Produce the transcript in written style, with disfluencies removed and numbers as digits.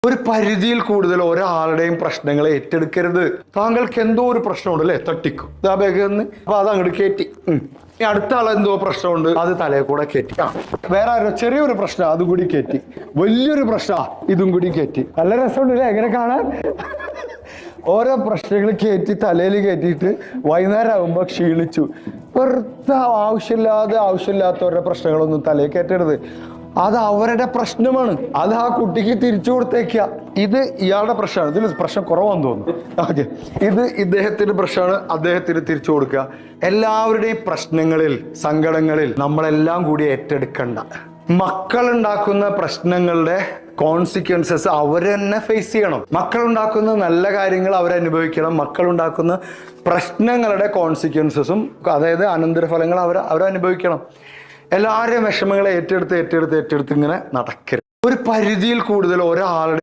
ഒരു പരിധിയിൽ കൂടുതൽ ഒരാളുടെയും പ്രശ്നങ്ങളെ ഏറ്റെടുക്കരുത്. താങ്കൾക്ക് എന്തോ ഒരു പ്രശ്നമുണ്ട് അല്ലേ, തട്ടിക്കും ഇതാ ബേഗന്ന്, അപ്പൊ അത് അങ്ങോട്ട് കയറ്റി. ഇനി അടുത്ത ആളെന്തോ പ്രശ്നമുണ്ട്, അത് തലയിൽ കൂടെ കയറ്റി. വേറെ ആരോ ചെറിയൊരു പ്രശ്നം, അതും കൂടി കയറ്റി. വലിയൊരു പ്രശ്നം, ഇതും കൂടി കയറ്റി. നല്ല രസമുണ്ടല്ലേ എങ്ങനെ കാണാൻ? ഓരോ പ്രശ്നങ്ങൾ കയറ്റി തലയിൽ കയറ്റിയിട്ട് വൈകുന്നേരം ആകുമ്പോൾ ക്ഷീണിച്ചു. വെറുതെ ആവശ്യമില്ലാത്തവരുടെ പ്രശ്നങ്ങളൊന്നും തലയിൽ കയറ്റരുത്. അത് അവരുടെ പ്രശ്നമാണ്, അത് ആ കുട്ടിക്ക് തിരിച്ചു കൊടുത്തേക്കുക. ഇത് ഇയാളുടെ പ്രശ്നമാണ്, ഇതിൽ പ്രശ്നം കുറവാന്ന് തോന്നുന്നു. ഓക്കെ, ഇത് ഇദ്ദേഹത്തിന്റെ പ്രശ്നമാണ്, അദ്ദേഹത്തിന് തിരിച്ചു കൊടുക്കുക. എല്ലാവരുടെയും പ്രശ്നങ്ങളിൽ, സങ്കടങ്ങളിൽ നമ്മളെല്ലാം കൂടി ഏറ്റെടുക്കണ്ട. മക്കളുണ്ടാക്കുന്ന പ്രശ്നങ്ങളുടെ കോൺസിക്വൻസസ് അവർ തന്നെ ഫേസ് ചെയ്യണം. മക്കളുണ്ടാക്കുന്ന നല്ല കാര്യങ്ങൾ അവരനുഭവിക്കണം. മക്കളുണ്ടാക്കുന്ന പ്രശ്നങ്ങളുടെ കോൺസിക്വൻസസും, അതായത് അനന്തരഫലങ്ങൾ അവരനുഭവിക്കണം. എല്ലാവരുടെയും വിഷമങ്ങളെ ഏറ്റെടുത്ത് ഇങ്ങനെ നടക്കരുത്. ഒരു പരിധിയിൽ കൂടുതൽ ഒരാളുടെ